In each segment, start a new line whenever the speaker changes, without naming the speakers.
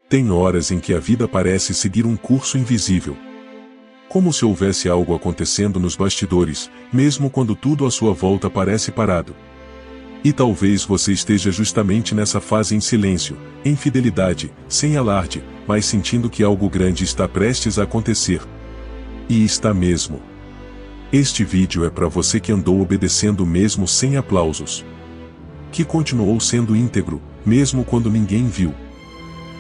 Tem horas em que a vida parece seguir um curso invisível. Como se houvesse algo acontecendo nos bastidores, mesmo quando tudo à sua volta parece parado. E talvez você esteja justamente nessa fase em silêncio, em fidelidade, sem alarde, mas sentindo que algo grande está prestes a acontecer. E está mesmo. Este vídeo é para você que andou obedecendo mesmo sem aplausos. Que continuou sendo íntegro, mesmo quando ninguém viu.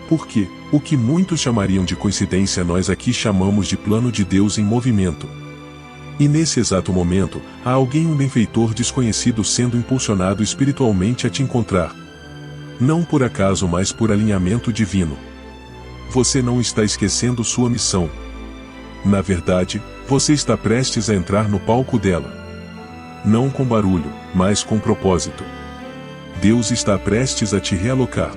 Porque, o que muitos chamariam de coincidência nós aqui chamamos de plano de Deus em movimento. E nesse exato momento, há um benfeitor desconhecido sendo impulsionado espiritualmente a te encontrar. Não por acaso, mas por alinhamento divino. Você não está esquecendo sua missão. Na verdade, você está prestes a entrar no palco dela. Não com barulho, mas com propósito. Deus está prestes a te realocar.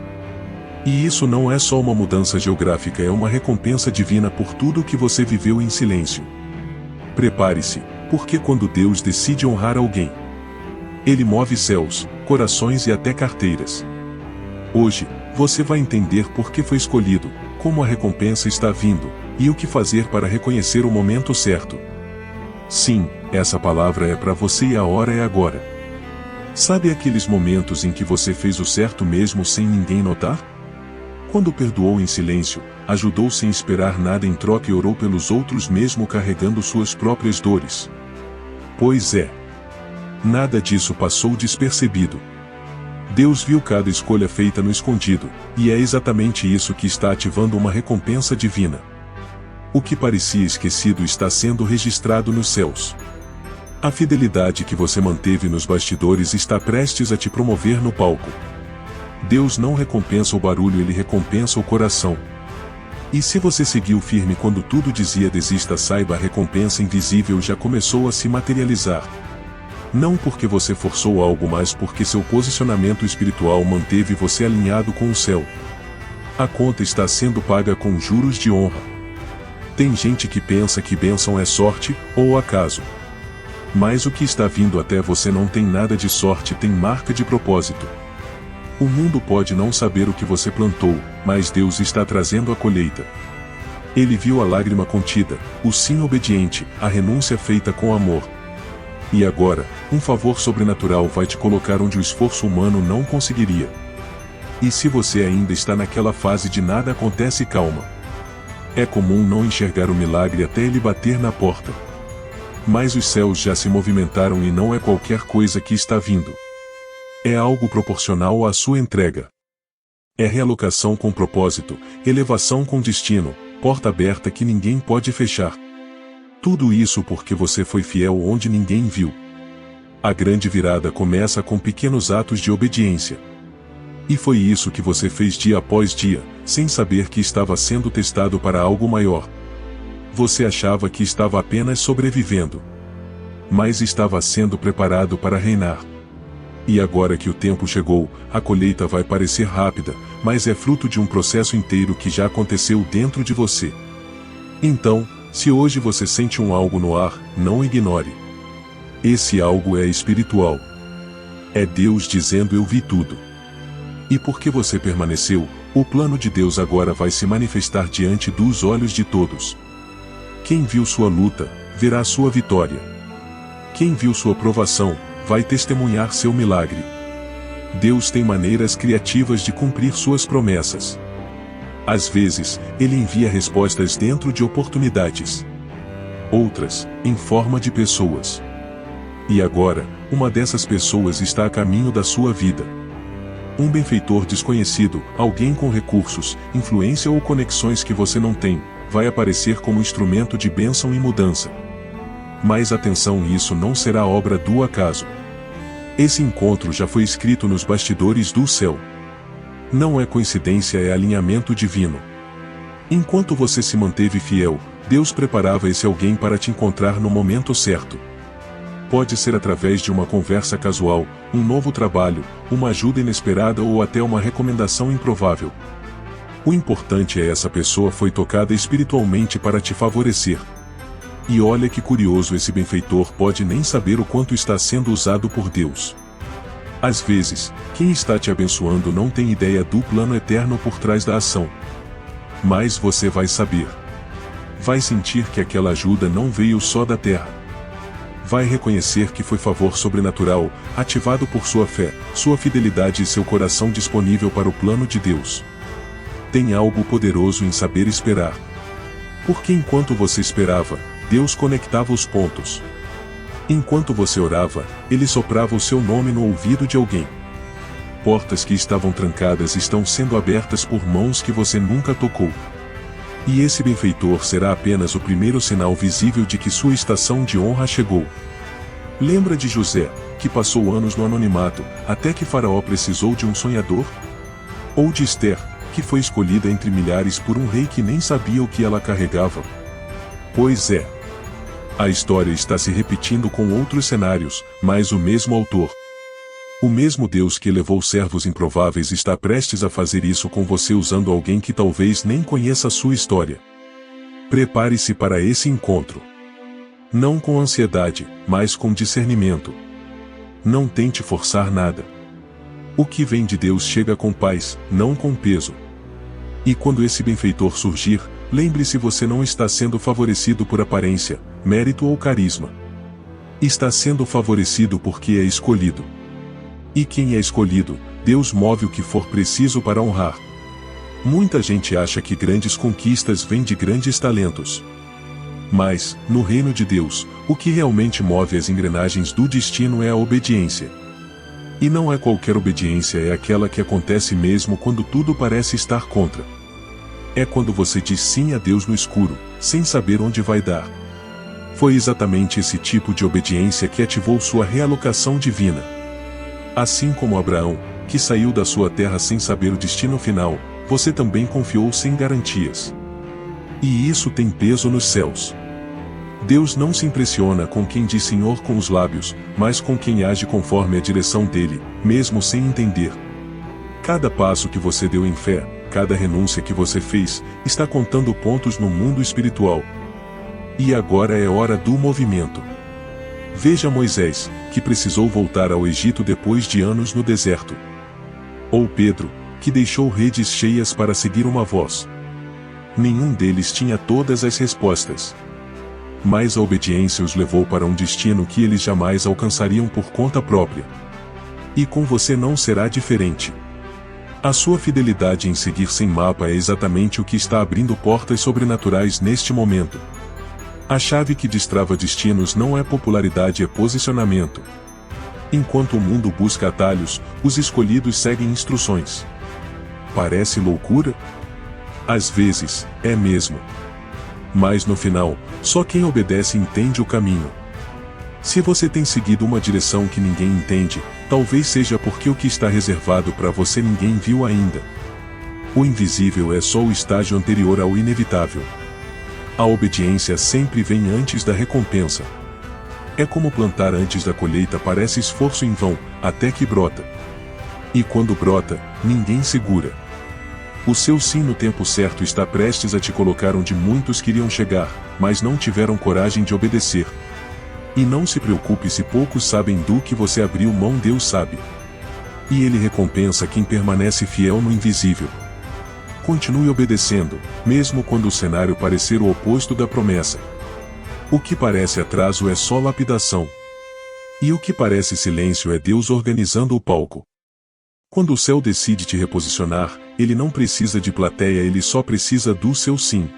E isso não é só uma mudança geográfica, é uma recompensa divina por tudo que você viveu em silêncio. Prepare-se, porque quando Deus decide honrar alguém, Ele move céus, corações e até carteiras. Hoje, você vai entender por que foi escolhido, como a recompensa está vindo, e o que fazer para reconhecer o momento certo. Sim, essa palavra é para você e a hora é agora. Sabe aqueles momentos em que você fez o certo mesmo sem ninguém notar? Quando perdoou em silêncio, ajudou sem esperar nada em troca e orou pelos outros mesmo carregando suas próprias dores. Pois é. Nada disso passou despercebido. Deus viu cada escolha feita no escondido, e é exatamente isso que está ativando uma recompensa divina. O que parecia esquecido está sendo registrado nos céus. A fidelidade que você manteve nos bastidores está prestes a te promover no palco. Deus não recompensa o barulho, Ele recompensa o coração. E se você seguiu firme quando tudo dizia desista, saiba, a recompensa invisível já começou a se materializar. Não porque você forçou algo, mas porque seu posicionamento espiritual manteve você alinhado com o céu. A conta está sendo paga com juros de honra. Tem gente que pensa que bênção é sorte, ou acaso. Mas o que está vindo até você não tem nada de sorte, tem marca de propósito. O mundo pode não saber o que você plantou, mas Deus está trazendo a colheita. Ele viu a lágrima contida, o sim obediente, a renúncia feita com amor. E agora, um favor sobrenatural vai te colocar onde o esforço humano não conseguiria. E se você ainda está naquela fase de nada acontece, calma. É comum não enxergar o milagre até ele bater na porta. Mas os céus já se movimentaram e não é qualquer coisa que está vindo. É algo proporcional à sua entrega. É realocação com propósito, elevação com destino, porta aberta que ninguém pode fechar. Tudo isso porque você foi fiel onde ninguém viu. A grande virada começa com pequenos atos de obediência. E foi isso que você fez dia após dia, sem saber que estava sendo testado para algo maior. Você achava que estava apenas sobrevivendo. Mas estava sendo preparado para reinar. E agora que o tempo chegou, a colheita vai parecer rápida, mas é fruto de um processo inteiro que já aconteceu dentro de você. Então, se hoje você sente algo no ar, não ignore. Esse algo é espiritual. É Deus dizendo: eu vi tudo. E porque você permaneceu, o plano de Deus agora vai se manifestar diante dos olhos de todos. Quem viu sua luta, verá sua vitória. Quem viu sua provação, vai testemunhar seu milagre. Deus tem maneiras criativas de cumprir suas promessas. Às vezes, Ele envia respostas dentro de oportunidades. Outras, em forma de pessoas. E agora, uma dessas pessoas está a caminho da sua vida. Um benfeitor desconhecido, alguém com recursos, influência ou conexões que você não tem, vai aparecer como instrumento de bênção e mudança. Mas atenção, isso não será obra do acaso. Esse encontro já foi escrito nos bastidores do céu. Não é coincidência, é alinhamento divino. Enquanto você se manteve fiel, Deus preparava esse alguém para te encontrar no momento certo. Pode ser através de uma conversa casual, um novo trabalho, uma ajuda inesperada ou até uma recomendação improvável. O importante é essa pessoa foi tocada espiritualmente para te favorecer. E olha que curioso, esse benfeitor pode nem saber o quanto está sendo usado por Deus. Às vezes, quem está te abençoando não tem ideia do plano eterno por trás da ação. mas você vai saber. Vai sentir que aquela ajuda não veio só da terra. Vai reconhecer que foi favor sobrenatural, ativado por sua fé, sua fidelidade e seu coração disponível para o plano de Deus. Tem algo poderoso em saber esperar. Porque enquanto você esperava, Deus conectava os pontos. Enquanto você orava, Ele soprava o seu nome no ouvido de alguém. Portas que estavam trancadas estão sendo abertas por mãos que você nunca tocou. E esse benfeitor será apenas o primeiro sinal visível de que sua estação de honra chegou. Lembra de José, que passou anos no anonimato, até que Faraó precisou de um sonhador? Ou de Esther, que foi escolhida entre milhares por um rei que nem sabia o que ela carregava? Pois é. A história está se repetindo com outros cenários, mas o mesmo autor. O mesmo Deus que elevou servos improváveis está prestes a fazer isso com você usando alguém que talvez nem conheça a sua história. Prepare-se para esse encontro. Não com ansiedade, mas com discernimento. Não tente forçar nada. O que vem de Deus chega com paz, não com peso. E quando esse benfeitor surgir, lembre-se, você não está sendo favorecido por aparência, mérito ou carisma. Está sendo favorecido porque é escolhido. E quem é escolhido, Deus move o que for preciso para honrar. Muita gente acha que grandes conquistas vêm de grandes talentos. Mas, no reino de Deus, o que realmente move as engrenagens do destino é a obediência. E não é qualquer obediência, é aquela que acontece mesmo quando tudo parece estar contra. É quando você diz sim a Deus no escuro, sem saber onde vai dar. Foi exatamente esse tipo de obediência que ativou sua realocação divina. Assim como Abraão, que saiu da sua terra sem saber o destino final, você também confiou sem garantias. E isso tem peso nos céus. Deus não se impressiona com quem diz Senhor com os lábios, mas com quem age conforme a direção dele, mesmo sem entender. Cada passo que você deu em fé, cada renúncia que você fez, está contando pontos no mundo espiritual. E agora é hora do movimento. Veja Moisés, que precisou voltar ao Egito depois de anos no deserto. Ou Pedro, que deixou redes cheias para seguir uma voz. Nenhum deles tinha todas as respostas. Mas a obediência os levou para um destino que eles jamais alcançariam por conta própria. E com você não será diferente. A sua fidelidade em seguir sem mapa é exatamente o que está abrindo portas sobrenaturais neste momento. A chave que destrava destinos não é popularidade, é posicionamento. Enquanto o mundo busca atalhos, os escolhidos seguem instruções. Parece loucura? Às vezes, é mesmo. Mas no final, só quem obedece entende o caminho. Se você tem seguido uma direção que ninguém entende, talvez seja porque o que está reservado para você ninguém viu ainda. O invisível é só o estágio anterior ao inevitável. A obediência sempre vem antes da recompensa. É como plantar antes da colheita, parece esforço em vão, até que brota. E quando brota, ninguém segura. O seu sim no tempo certo está prestes a te colocar onde muitos queriam chegar, mas não tiveram coragem de obedecer. E não se preocupe se poucos sabem do que você abriu mão, Deus sabe. E Ele recompensa quem permanece fiel no invisível. Continue obedecendo, mesmo quando o cenário parecer o oposto da promessa. O que parece atraso é só lapidação. E o que parece silêncio é Deus organizando o palco. Quando o céu decide te reposicionar, Ele não precisa de plateia, Ele só precisa do seu sim.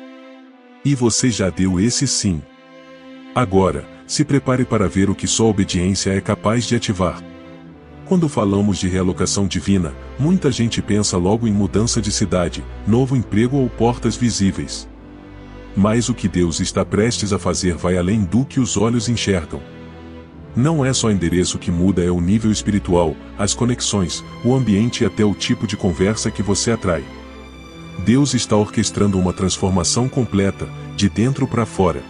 E você já deu esse sim. Agora, se prepare para ver o que só a obediência é capaz de ativar. Quando falamos de realocação divina, muita gente pensa logo em mudança de cidade, novo emprego ou portas visíveis. Mas o que Deus está prestes a fazer vai além do que os olhos enxergam. Não é só endereço que muda, é o nível espiritual, as conexões, o ambiente e até o tipo de conversa que você atrai. Deus está orquestrando uma transformação completa, de dentro para fora.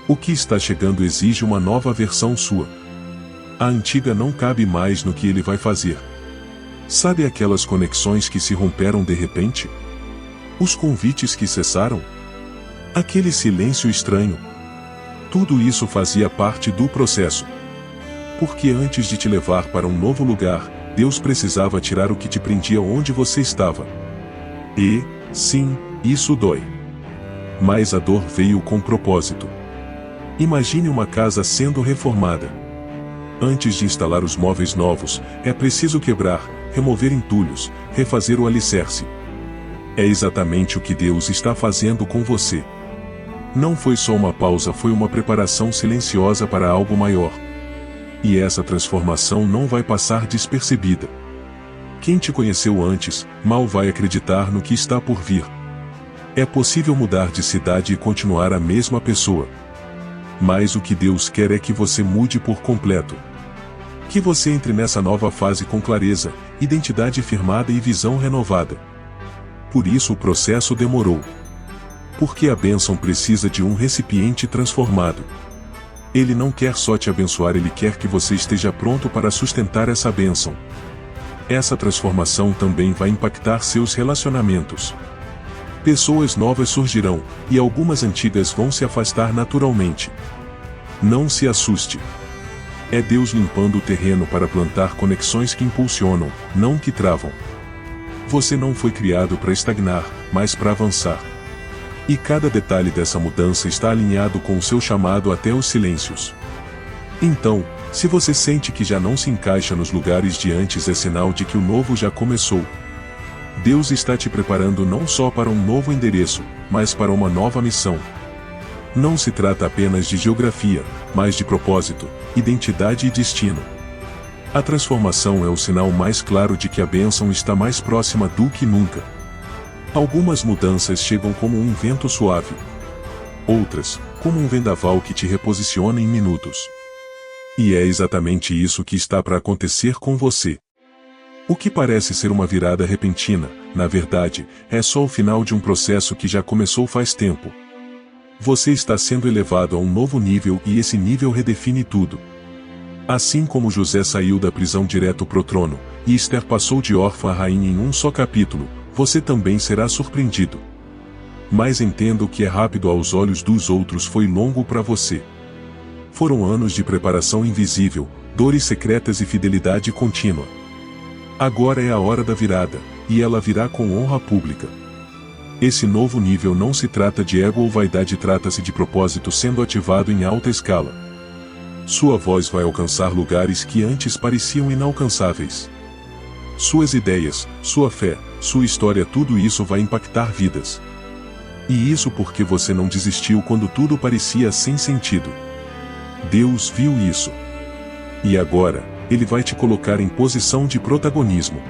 O que está chegando exige uma nova versão sua. A antiga não cabe mais no que Ele vai fazer. Sabe aquelas conexões que se romperam de repente? Os convites que cessaram? Aquele silêncio estranho? Tudo isso fazia parte do processo. Porque antes de te levar para um novo lugar, Deus precisava tirar o que te prendia onde você estava. E, sim, Isso dói. Mas a dor veio com propósito. Imagine uma casa sendo reformada. Antes de instalar os móveis novos, é preciso quebrar, remover entulhos, refazer o alicerce. É exatamente o que Deus está fazendo com você. Não foi só uma pausa, foi uma preparação silenciosa para algo maior. E essa transformação não vai passar despercebida. Quem te conheceu antes, mal vai acreditar no que está por vir. É possível mudar de cidade e continuar a mesma pessoa. Mas o que Deus quer é que você mude por completo. Que você entre nessa nova fase com clareza, identidade firmada e visão renovada. Por isso o processo demorou. Porque a bênção precisa de um recipiente transformado. Ele não quer só te abençoar, ele quer que você esteja pronto para sustentar essa bênção. Essa transformação também vai impactar seus relacionamentos. Pessoas novas surgirão, e algumas antigas vão se afastar naturalmente. Não se assuste. É Deus limpando o terreno para plantar conexões que impulsionam, não que travam. Você não foi criado para estagnar, mas para avançar. E cada detalhe dessa mudança está alinhado com o seu chamado até os silêncios. Então, se você sente que já não se encaixa nos lugares de antes, é sinal de que o novo já começou. Deus está te preparando não só para um novo endereço, mas para uma nova missão. Não se trata apenas de geografia, mas de propósito, identidade e destino. A transformação é o sinal mais claro de que a bênção está mais próxima do que nunca. Algumas mudanças chegam como um vento suave. Outras, como um vendaval que te reposiciona em minutos. E é exatamente isso que está para acontecer com você. O que parece ser uma virada repentina, na verdade, é só o final de um processo que já começou faz tempo. Você está sendo elevado a um novo nível e esse nível redefine tudo. Assim como José saiu da prisão direto pro trono, e Esther passou de órfã a rainha em um só capítulo, você também será surpreendido. Mas entenda, o que é rápido aos olhos dos outros foi longo para você. Foram anos de preparação invisível, dores secretas e fidelidade contínua. Agora é a hora da virada, e ela virá com honra pública. Esse novo nível não se trata de ego ou vaidade, trata-se de propósito sendo ativado em alta escala. Sua voz vai alcançar lugares que antes pareciam inalcançáveis. Suas ideias, sua fé, sua história, tudo isso vai impactar vidas. E isso porque você não desistiu quando tudo parecia sem sentido. Deus viu isso. E agora, Ele vai te colocar em posição de protagonismo.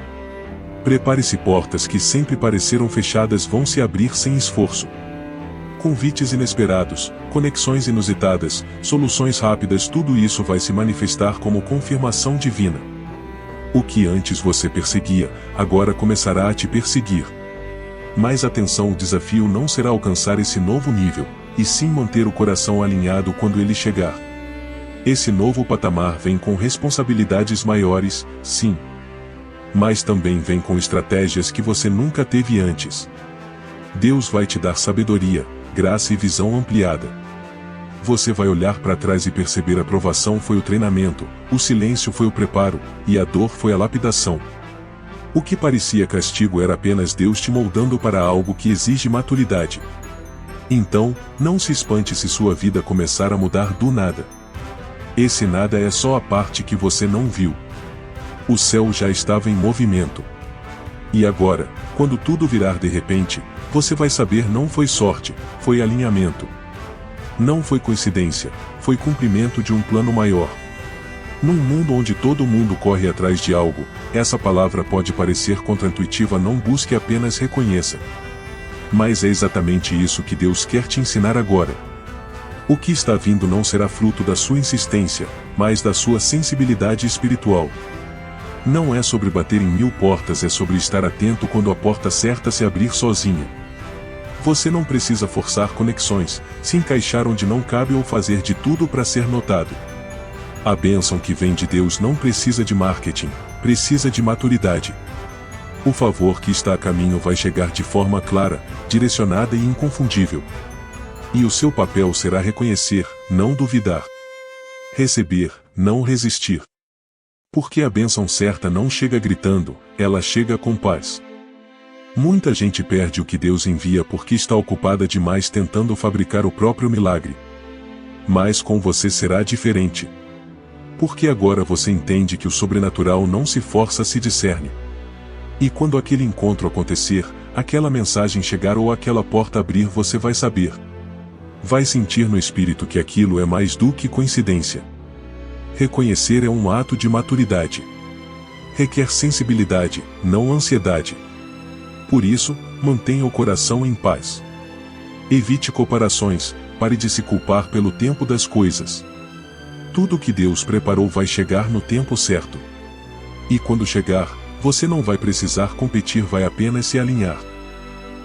Prepare-se, portas que sempre pareceram fechadas vão se abrir sem esforço. Convites inesperados, conexões inusitadas, soluções rápidas, tudo isso vai se manifestar como confirmação divina. O que antes você perseguia, agora começará a te perseguir. Mas atenção, o desafio não será alcançar esse novo nível, e sim manter o coração alinhado quando ele chegar. Esse novo patamar vem com responsabilidades maiores, sim. Mas também vem com estratégias que você nunca teve antes. Deus vai te dar sabedoria, graça e visão ampliada. Você vai olhar para trás e perceber: a provação foi o treinamento, o silêncio foi o preparo, e a dor foi a lapidação. O que parecia castigo era apenas Deus te moldando para algo que exige maturidade. Então, não se espante se sua vida começar a mudar do nada. Esse nada é só a parte que você não viu. O céu já estava em movimento. E agora, quando tudo virar de repente, você vai saber: não foi sorte, foi alinhamento. Não foi coincidência, foi cumprimento de um plano maior. Num mundo onde todo mundo corre atrás de algo, essa palavra pode parecer contraintuitiva: não busque, apenas reconheça. Mas é exatamente isso que Deus quer te ensinar agora. O que está vindo não será fruto da sua insistência, mas da sua sensibilidade espiritual. Não é sobre bater em 1000 portas, é sobre estar atento quando a porta certa se abrir sozinha. Você não precisa forçar conexões, se encaixar onde não cabe ou fazer de tudo para ser notado. A bênção que vem de Deus não precisa de marketing, precisa de maturidade. O favor que está a caminho vai chegar de forma clara, direcionada e inconfundível. E o seu papel será reconhecer, não duvidar. Receber, não resistir. Porque a bênção certa não chega gritando, ela chega com paz. Muita gente perde o que Deus envia porque está ocupada demais tentando fabricar o próprio milagre. Mas com você será diferente. Porque agora você entende que o sobrenatural não se força, se discerne. E quando aquele encontro acontecer, aquela mensagem chegar ou aquela porta abrir, você vai saber. Vai sentir no espírito que aquilo é mais do que coincidência. Reconhecer é um ato de maturidade. Requer sensibilidade, não ansiedade. Por isso, mantenha o coração em paz. Evite comparações, pare de se culpar pelo tempo das coisas. Tudo o que Deus preparou vai chegar no tempo certo. E quando chegar, você não vai precisar competir, vai apenas se alinhar.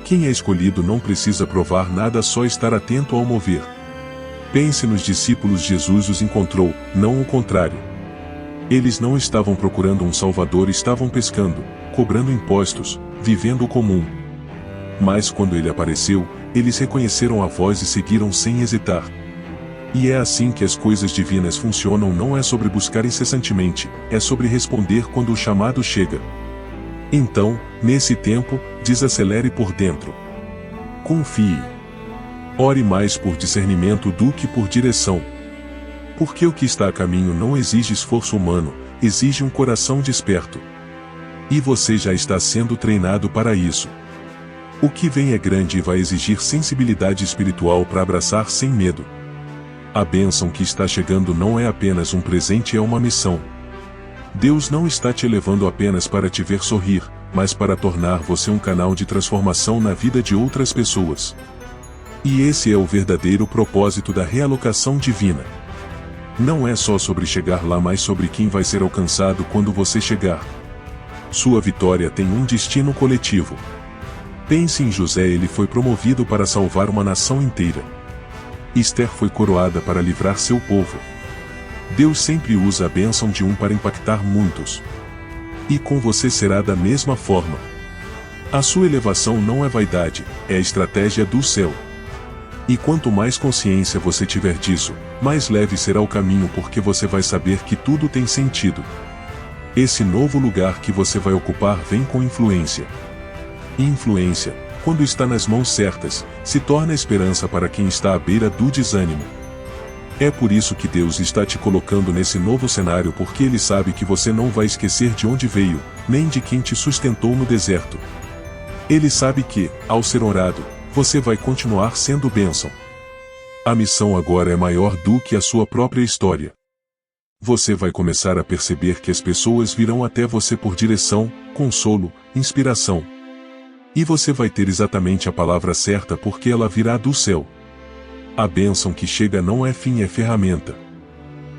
Quem é escolhido não precisa provar nada, só estar atento ao mover. Pense nos discípulos, Jesus os encontrou, não o contrário. Eles não estavam procurando um Salvador, estavam pescando, cobrando impostos, vivendo o comum. Mas quando ele apareceu, eles reconheceram a voz e seguiram sem hesitar. E é assim que as coisas divinas funcionam, não é sobre buscar incessantemente, é sobre responder quando o chamado chega. Então, nesse tempo, desacelere por dentro. Confie. Ore mais por discernimento do que por direção. Porque o que está a caminho não exige esforço humano, exige um coração desperto. E você já está sendo treinado para isso. O que vem é grande e vai exigir sensibilidade espiritual para abraçar sem medo. A bênção que está chegando não é apenas um presente, é uma missão. Deus não está te levando apenas para te ver sorrir, mas para tornar você um canal de transformação na vida de outras pessoas. E esse é o verdadeiro propósito da realocação divina. Não é só sobre chegar lá, mas sobre quem vai ser alcançado quando você chegar. Sua vitória tem um destino coletivo. Pense em José, ele foi promovido para salvar uma nação inteira. Esther foi coroada para livrar seu povo. Deus sempre usa a bênção de um para impactar muitos. E com você será da mesma forma. A sua elevação não é vaidade, é a estratégia do céu. E quanto mais consciência você tiver disso, mais leve será o caminho, porque você vai saber que tudo tem sentido. Esse novo lugar que você vai ocupar vem com influência. E influência, quando está nas mãos certas, se torna esperança para quem está à beira do desânimo. É por isso que Deus está te colocando nesse novo cenário, porque Ele sabe que você não vai esquecer de onde veio, nem de quem te sustentou no deserto. Ele sabe que, ao ser honrado, você vai continuar sendo bênção. A missão agora é maior do que a sua própria história. Você vai começar a perceber que as pessoas virão até você por direção, consolo, inspiração. E você vai ter exatamente a palavra certa, porque ela virá do céu. A bênção que chega não é fim, é ferramenta.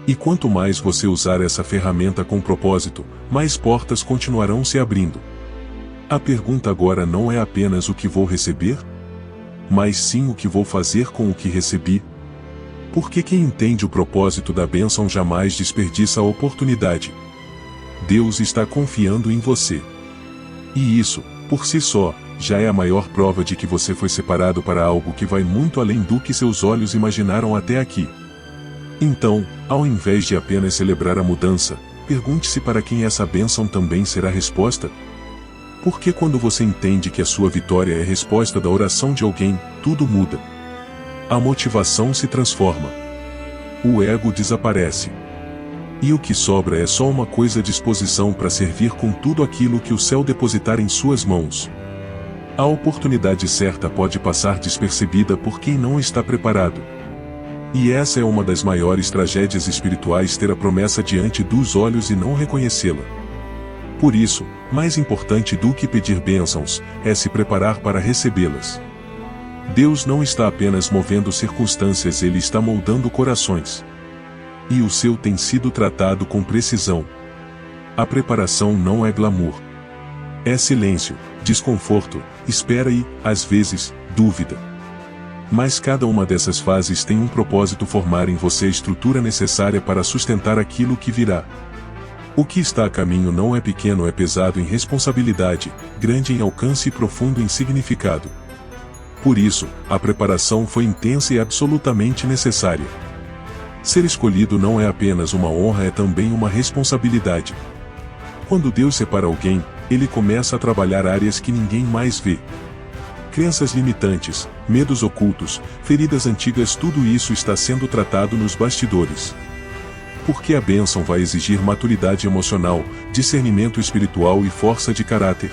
E quanto mais você usar essa ferramenta com propósito, mais portas continuarão se abrindo. A pergunta agora não é apenas o que vou receber, mas sim o que vou fazer com o que recebi. Porque quem entende o propósito da bênção jamais desperdiça a oportunidade. Deus está confiando em você. E isso, por si só, já é a maior prova de que você foi separado para algo que vai muito além do que seus olhos imaginaram até aqui. Então, ao invés de apenas celebrar a mudança, pergunte-se para quem essa bênção também será resposta. Porque quando você entende que a sua vitória é resposta da oração de alguém, tudo muda. A motivação se transforma. O ego desaparece. E o que sobra é só uma coisa à disposição para servir com tudo aquilo que o céu depositar em suas mãos. A oportunidade certa pode passar despercebida por quem não está preparado. E essa é uma das maiores tragédias espirituais, ter a promessa diante dos olhos e não reconhecê-la. Por isso, mais importante do que pedir bênçãos, é se preparar para recebê-las. Deus não está apenas movendo circunstâncias, Ele está moldando corações. E o seu tem sido tratado com precisão. A preparação não é glamour. É silêncio, desconforto, espera e, às vezes, dúvida. Mas cada uma dessas fases tem um propósito: formar em você a estrutura necessária para sustentar aquilo que virá. O que está a caminho não é pequeno, é pesado em responsabilidade, grande em alcance e profundo em significado. Por isso, a preparação foi intensa e absolutamente necessária. Ser escolhido não é apenas uma honra, é também uma responsabilidade. Quando Deus separa alguém, ele começa a trabalhar áreas que ninguém mais vê. Crenças limitantes, medos ocultos, feridas antigas, tudo isso está sendo tratado nos bastidores. Porque a bênção vai exigir maturidade emocional, discernimento espiritual e força de caráter.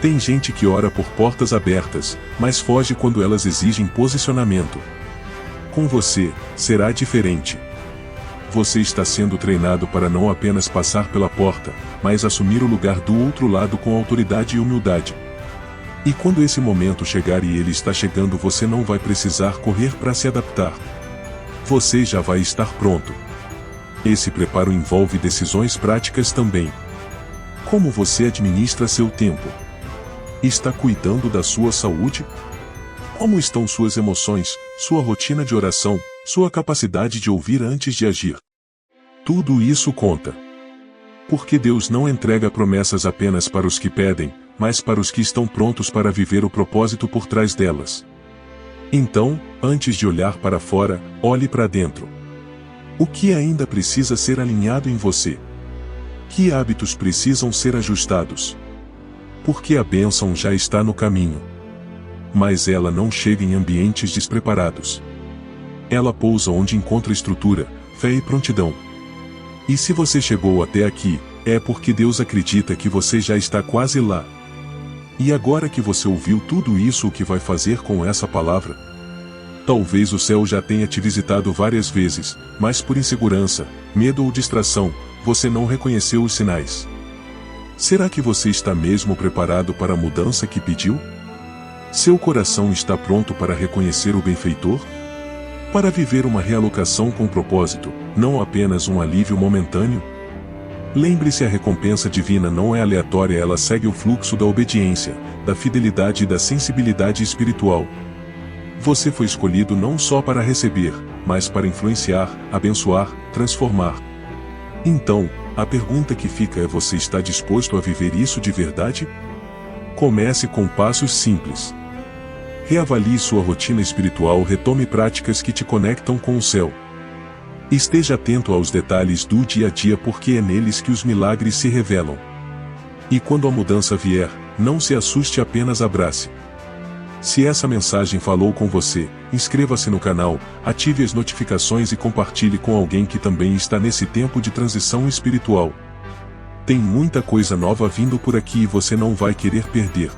Tem gente que ora por portas abertas, mas foge quando elas exigem posicionamento. Com você, será diferente. Você está sendo treinado para não apenas passar pela porta, mas assumir o lugar do outro lado com autoridade e humildade. E quando esse momento chegar e ele está chegando, você não vai precisar correr para se adaptar. Você já vai estar pronto. Esse preparo envolve decisões práticas também. Como você administra seu tempo? Está cuidando da sua saúde? Como estão suas emoções, sua rotina de oração, sua capacidade de ouvir antes de agir? Tudo isso conta. Porque Deus não entrega promessas apenas para os que pedem, mas para os que estão prontos para viver o propósito por trás delas. Então, antes de olhar para fora, olhe para dentro. O que ainda precisa ser alinhado em você? Que hábitos precisam ser ajustados? Porque a bênção já está no caminho. Mas ela não chega em ambientes despreparados. Ela pousa onde encontra estrutura, fé e prontidão. E se você chegou até aqui, é porque Deus acredita que você já está quase lá. E agora que você ouviu tudo isso, o que vai fazer com essa palavra? Talvez o céu já tenha te visitado várias vezes, mas por insegurança, medo ou distração, você não reconheceu os sinais. Será que você está mesmo preparado para a mudança que pediu? Seu coração está pronto para reconhecer o benfeitor? Para viver uma realocação com propósito, não apenas um alívio momentâneo? Lembre-se, a recompensa divina não é aleatória, ela segue o fluxo da obediência, da fidelidade e da sensibilidade espiritual. Você foi escolhido não só para receber, mas para influenciar, abençoar, transformar. Então, a pergunta que fica é: você está disposto a viver isso de verdade? Comece com passos simples. Reavalie sua rotina espiritual, retome práticas que te conectam com o céu. Esteja atento aos detalhes do dia a dia, porque é neles que os milagres se revelam. E quando a mudança vier, não se assuste, apenas abrace. Se essa mensagem falou com você, inscreva-se no canal, ative as notificações e compartilhe com alguém que também está nesse tempo de transição espiritual. Tem muita coisa nova vindo por aqui e você não vai querer perder.